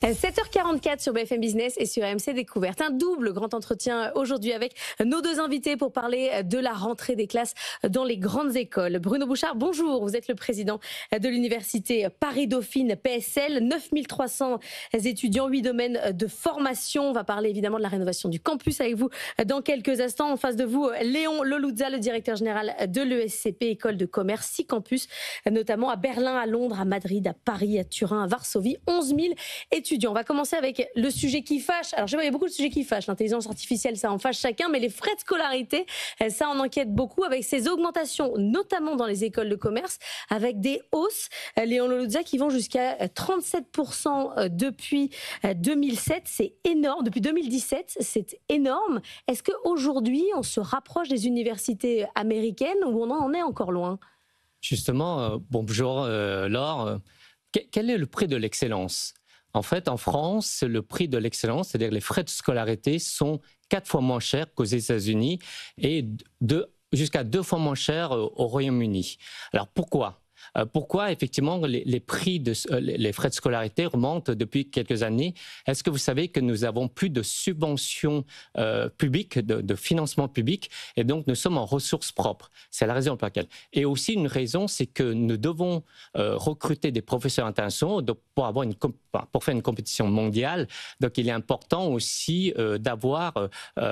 7h44 sur BFM Business et sur AMC Découverte. Un double grand entretien aujourd'hui avec nos deux invités pour parler de la rentrée des classes dans les grandes écoles. Bruno Bouchard, bonjour. Vous êtes le président de l'université Paris-Dauphine PSL. 9300 étudiants, 8 domaines de formation. On va parler évidemment de la rénovation du campus avec vous dans quelques instants. En face de vous, Léon Loluzza, le directeur général de l'ESCP, école de commerce, 6 campus, notamment à Berlin, à Londres, à Madrid, à Paris, à Turin, à Varsovie. 11 000 étudiants. On va commencer avec le sujet qui fâche. Alors, je sais pas, il y a beaucoup de sujets qui fâchent. L'intelligence artificielle, ça en fâche chacun, mais les frais de scolarité, ça en inquiète beaucoup avec ces augmentations, notamment dans les écoles de commerce, avec des hausses, Léon Loluzza, qui vont jusqu'à 37% depuis 2007. C'est énorme. Depuis 2017, c'est énorme. Est-ce qu'aujourd'hui, on se rapproche des universités américaines ou on en est encore loin? Justement, bonjour Laure. Quel est le prix de l'excellence? En fait, en France, le prix de l'excellence, c'est-à-dire les frais de scolarité, sont 4 fois moins chers qu'aux États-Unis et jusqu'à 2 fois moins chers au Royaume-Uni. Alors pourquoi ? Pourquoi, effectivement, les frais de scolarité remontent depuis quelques années? Est-ce que vous savez que nous avons plus de subventions publiques, de financement public, et donc nous sommes en ressources propres? C'est la raison pour laquelle. Et aussi, une raison, c'est que nous devons recruter des professeurs internationaux pour faire une compétition mondiale. Donc, il est important aussi d'avoir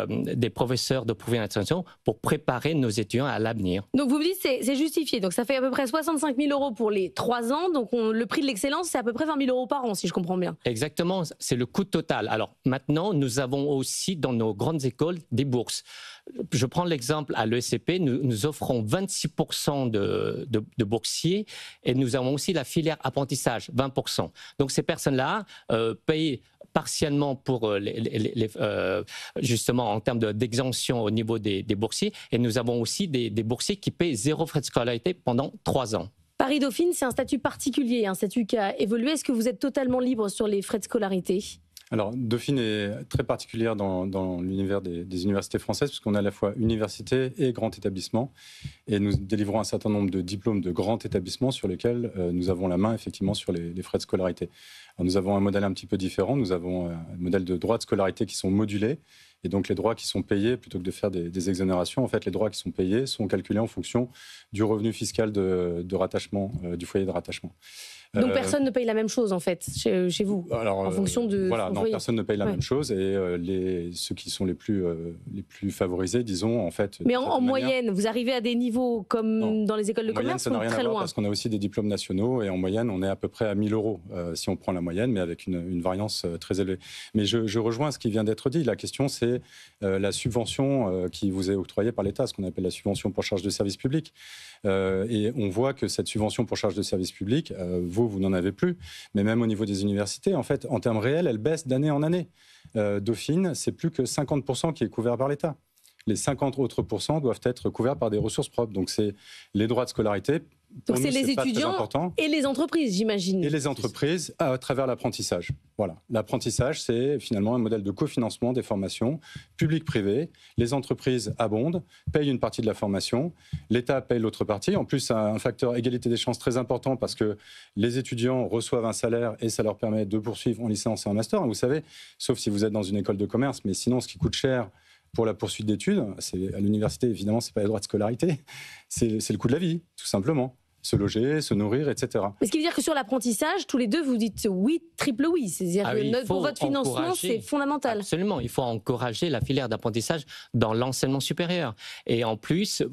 des professeurs de profil international pour préparer nos étudiants à l'avenir. Donc, vous me dites que c'est justifié. Donc, ça fait à peu près 65 000 € pour les 3 ans. Donc, le prix de l'excellence, c'est à peu près 20 000 € par an, si je comprends bien. Exactement, c'est le coût total. Alors, maintenant, nous avons aussi dans nos grandes écoles des bourses. Je prends l'exemple à l'ESCP, nous offrons 26% de boursiers et nous avons aussi la filière apprentissage, 20%. Donc, ces personnes-là payent partiellement pour justement en termes d'exemption au niveau des boursiers. Et nous avons aussi des boursiers qui payent 0 frais de scolarité pendant 3 ans. Paris-Dauphine, c'est un statut particulier, un statut qui a évolué. Est-ce que vous êtes totalement libre sur les frais de scolarité ? Alors, Dauphine est très particulière dans l'univers des universités françaises, puisqu'on a à la fois université et grand établissement. Et nous délivrons un certain nombre de diplômes de grand établissement sur lesquels nous avons la main, effectivement, sur les frais de scolarité. Alors, nous avons un modèle un petit peu différent. Nous avons un modèle de droits de scolarité qui sont modulés. Et donc, les droits qui sont payés, plutôt que de faire des exonérations, en fait, les droits qui sont payés sont calculés en fonction du revenu fiscal de rattachement, du foyer de rattachement. Donc personne ne paye la même chose en fait chez vous. Alors, en fonction de. Voilà, non, personne ne paye la même chose et ceux qui sont les plus favorisés, disons, en fait. Mais en moyenne, vous arrivez à des niveaux comme dans les écoles de commerce ou très loin? Ça n'a rien à voir parce qu'on a aussi des diplômes nationaux et en moyenne, on est à peu près à 1 000 € si on prend la moyenne, mais avec une variance très élevée. Mais je rejoins ce qui vient d'être dit. La question, c'est la subvention qui vous est octroyée par l'État, ce qu'on appelle la subvention pour charge de service public. Et on voit que cette subvention pour charge de service public, vous n'en avez plus, mais même au niveau des universités, en fait, en termes réels, elle baisse d'année en année. Dauphine, c'est plus que 50% qui est couvert par l'État. Les 50 autres % doivent être couverts par des ressources propres. Donc, c'est les droits de scolarité. Donc, c'est les étudiants et les entreprises, j'imagine. Et les entreprises à travers l'apprentissage. Voilà. L'apprentissage, c'est finalement un modèle de cofinancement des formations publiques-privées. Les entreprises abondent, payent une partie de la formation. L'État paye l'autre partie. En plus, ça a un facteur égalité des chances très important parce que les étudiants reçoivent un salaire et ça leur permet de poursuivre en licence et en master. Vous savez, sauf si vous êtes dans une école de commerce, mais sinon, ce qui coûte cher pour la poursuite d'études, à l'université, évidemment, ce n'est pas les droits de scolarité, c'est le coût de la vie, tout simplement. Se loger, se nourrir, etc. Mais ce qui veut dire que sur l'apprentissage, tous les deux, vous dites oui, triple oui. C'est-à-dire que pour votre financement, c'est fondamental. Absolument, il faut encourager la filière d'apprentissage dans l'enseignement supérieur. Et en plus,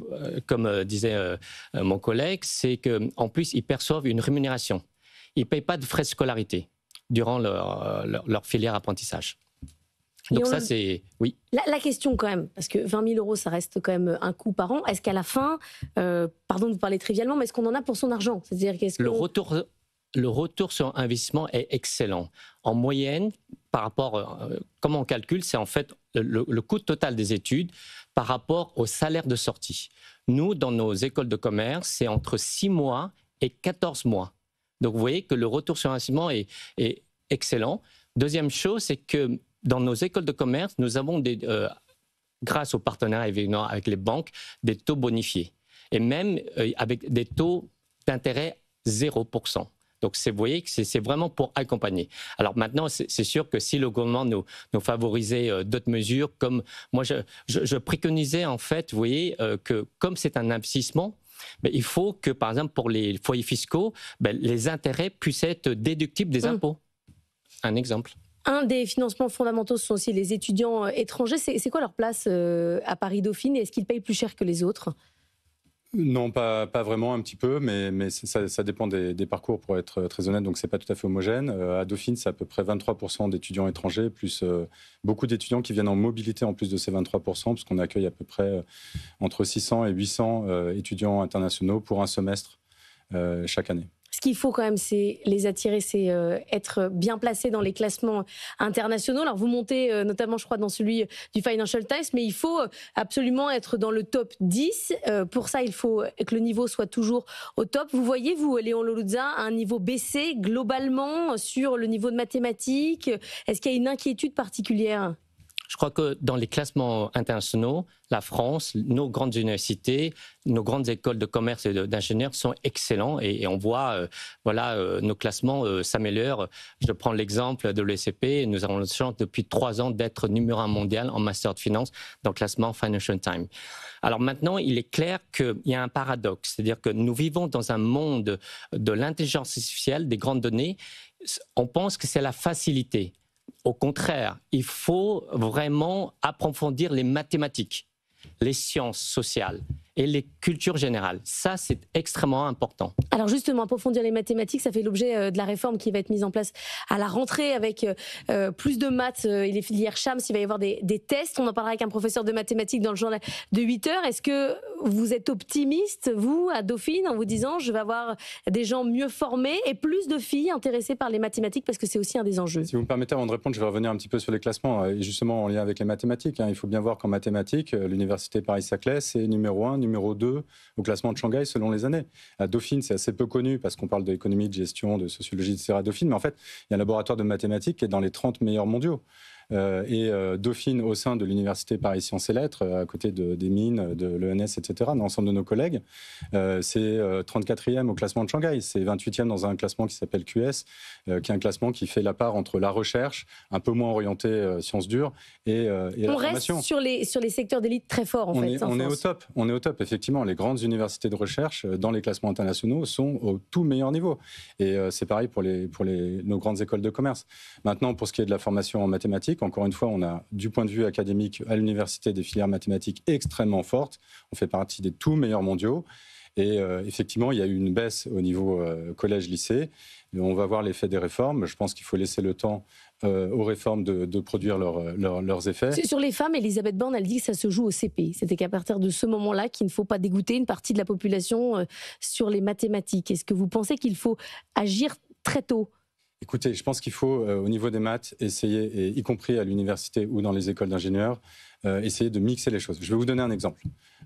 comme disait mon collègue, c'est qu'en plus, ils perçoivent une rémunération. Ils ne payent pas de frais de scolarité durant leur filière apprentissage. Donc ça, c'est... Oui. La question quand même, parce que 20 000 €, ça reste quand même un coût par an. Est-ce qu'à la fin, pardon de vous parler trivialement, mais est-ce qu'on en a pour son argent? C'est-à-dire le retour sur investissement est excellent. En moyenne, par rapport... comment on calcule? C'est en fait le coût total des études par rapport au salaire de sortie. Nous, dans nos écoles de commerce, c'est entre 6 mois et 14 mois. Donc vous voyez que le retour sur investissement est excellent. Deuxième chose, c'est que dans nos écoles de commerce, nous avons, grâce au partenariat évidemment avec les banques, des taux bonifiés. Et même avec des taux d'intérêt 0%. Donc, vous voyez que c'est vraiment pour accompagner. Alors maintenant, c'est sûr que si le gouvernement nous favorisait d'autres mesures, comme moi, je préconisais en fait, vous voyez, que comme c'est un investissement, il faut que, par exemple, pour les foyers fiscaux, les intérêts puissent être déductibles des impôts. Un exemple. Un des financements fondamentaux, ce sont aussi les étudiants étrangers. C'est quoi leur place à Paris-Dauphine? Est-ce qu'ils payent plus cher que les autres? Non, pas vraiment, un petit peu, mais ça dépend des parcours, pour être très honnête, donc c'est pas tout à fait homogène. À Dauphine, c'est à peu près 23% d'étudiants étrangers, plus beaucoup d'étudiants qui viennent en mobilité en plus de ces 23%, parce qu'on accueille à peu près entre 600 et 800 étudiants internationaux pour un semestre chaque année. Ce qu'il faut quand même, c'est les attirer, c'est être bien placé dans les classements internationaux. Alors vous montez notamment, je crois, dans celui du Financial Times, mais il faut absolument être dans le top 10. Pour ça, il faut que le niveau soit toujours au top. Vous voyez, vous, Léon Loulouza, un niveau baissé globalement sur le niveau de mathématiques. Est-ce qu'il y a une inquiétude particulière ? Je crois que dans les classements internationaux, la France, nos grandes universités, nos grandes écoles de commerce et d'ingénieurs sont excellents et on voit nos classements s'améliorent. Je prends l'exemple de l'ESCP. Nous avons la chance depuis 3 ans d'être numéro 1 mondial en master de finance dans le classement Financial Times. Alors maintenant, il est clair qu'il y a un paradoxe, c'est-à-dire que nous vivons dans un monde de l'intelligence artificielle, des grandes données. On pense que c'est la facilité. Au contraire, il faut vraiment approfondir les mathématiques, les sciences sociales et les cultures générales. Ça, c'est extrêmement important. Alors justement, approfondir les mathématiques, ça fait l'objet de la réforme qui va être mise en place à la rentrée avec plus de maths et les filières CHAMS. Il va y avoir des tests. On en parlera avec un professeur de mathématiques dans le journal de 8 heures. Est-ce que vous êtes optimiste, vous, à Dauphine, en vous disant je vais avoir des gens mieux formés et plus de filles intéressées par les mathématiques, parce que c'est aussi un des enjeux? Si vous me permettez, avant de répondre, je vais revenir un petit peu sur les classements, et justement en lien avec les mathématiques. Il faut bien voir qu'en mathématiques, l'université Paris-Saclay, c'est numéro 1, numéro 2 au classement de Shanghai selon les années. À Dauphine, c'est assez peu connu parce qu'on parle d'économie, de gestion, de sociologie, etc. à Dauphine, mais en fait, il y a un laboratoire de mathématiques qui est dans les 30 meilleurs mondiaux. Dauphine, au sein de l'université Paris Sciences et Lettres, à côté des mines, de l'ENS, etc., dans l'ensemble de nos collègues, c'est 34e au classement de Shanghai, c'est 28e dans un classement qui s'appelle QS, qui est un classement qui fait la part entre la recherche, un peu moins orientée sciences dures, et la formation. On reste sur les secteurs d'élite très forts, en fait. On est au top, effectivement. Les grandes universités de recherche dans les classements internationaux sont au tout meilleur niveau. Et c'est pareil pour nos grandes écoles de commerce. Maintenant, pour ce qui est de la formation en mathématiques, encore une fois, on a, du point de vue académique, à l'université, des filières mathématiques extrêmement fortes. On fait partie des tout meilleurs mondiaux. Et effectivement, il y a eu une baisse au niveau collège-lycée. On va voir l'effet des réformes. Je pense qu'il faut laisser le temps aux réformes de produire leurs effets. Sur les femmes, Elisabeth Borne, elle dit que ça se joue au CP. C'était qu'à partir de ce moment-là, qu'il ne faut pas dégoûter une partie de la population sur les mathématiques. Est-ce que vous pensez qu'il faut agir très tôt ? Écoutez, je pense qu'il faut, au niveau des maths, essayer, et y compris à l'université ou dans les écoles d'ingénieurs, essayer de mixer les choses. Je vais vous donner un exemple.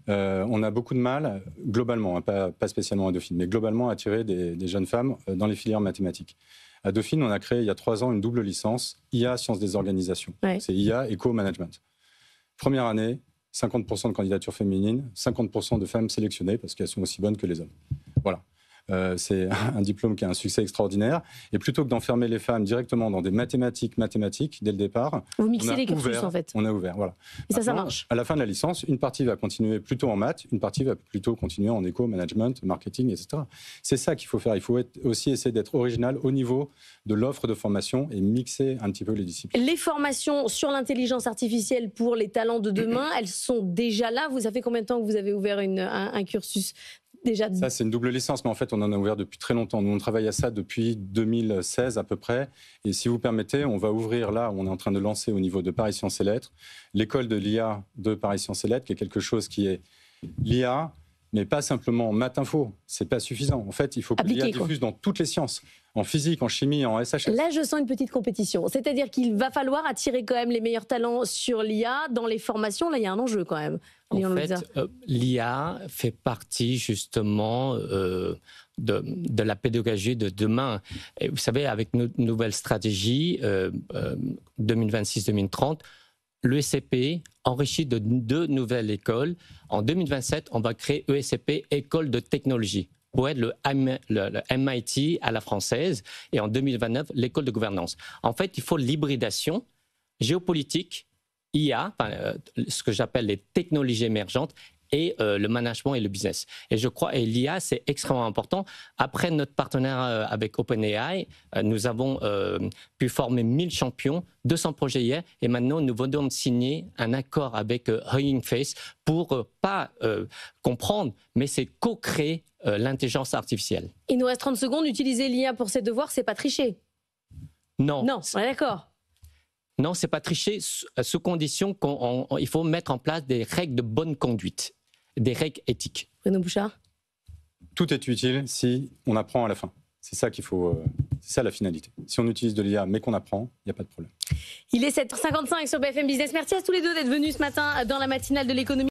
On a beaucoup de mal, globalement, pas spécialement à Dauphine, mais globalement à attirer des jeunes femmes dans les filières mathématiques. À Dauphine, on a créé il y a 3 ans une double licence IA Sciences des organisations. Ouais. C'est IA Eco-Management. Première année, 50% de candidatures féminines, 50% de femmes sélectionnées parce qu'elles sont aussi bonnes que les hommes. Voilà. C'est un diplôme qui a un succès extraordinaire. Et plutôt que d'enfermer les femmes directement dans des mathématiques dès le départ, vous mixez les cursus en fait. On a ouvert, voilà. Et ça marche. À la fin de la licence, une partie va continuer plutôt en maths, une partie va plutôt continuer en éco, management, marketing, etc. C'est ça qu'il faut faire. Il faut aussi essayer d'être original au niveau de l'offre de formation et mixer un petit peu les disciplines. Les formations sur l'intelligence artificielle pour les talents de demain, elles sont déjà là. Ça fait combien de temps que vous avez ouvert un cursus ? Déjà... Ça, c'est une double licence, mais en fait, on en a ouvert depuis très longtemps. Nous, on travaille à ça depuis 2016 à peu près. Et si vous permettez, on va ouvrir là, on est en train de lancer au niveau de Paris Sciences et Lettres, l'école de l'IA de Paris Sciences et Lettres, qui est quelque chose qui est l'IA, mais pas simplement maths info. C'est pas suffisant. En fait, il faut que l'IA diffuse dans toutes les sciences. En physique, en chimie, en SHS. Là, je sens une petite compétition. C'est-à-dire qu'il va falloir attirer quand même les meilleurs talents sur l'IA dans les formations. Là, il y a un enjeu quand même. En fait, l'IA fait partie justement de la pédagogie de demain. Et vous savez, avec notre nouvelle stratégie 2026-2030, l'ESCP enrichi de 2 nouvelles écoles. En 2027, on va créer ESCP, École de technologie. pour être le MIT à la française et en 2029, l'école de gouvernance. En fait, il faut l'hybridation géopolitique, IA, ce que j'appelle les technologies émergentes, et le management et le business. Et je crois, et l'IA, c'est extrêmement important. Après notre partenariat avec OpenAI, nous avons pu former 1000 champions, 200 projets hier, et maintenant nous venons de signer un accord avec Hugging Face pour pas comprendre, mais c'est co-créer l'intelligence artificielle. Il nous reste 30 secondes. Utiliser l'IA pour ses devoirs, c'est pas tricher. Non. Non, on est d'accord. Non, c'est pas tricher, sous condition qu'il faut mettre en place des règles de bonne conduite, des règles éthiques. Bruno Bouchard. Tout est utile si on apprend à la fin. C'est ça qu'il faut, c'est ça la finalité. Si on utilise de l'IA mais qu'on apprend, il n'y a pas de problème. Il est 7h55 sur BFM Business. Merci à tous les deux d'être venus ce matin dans la matinale de l'économie.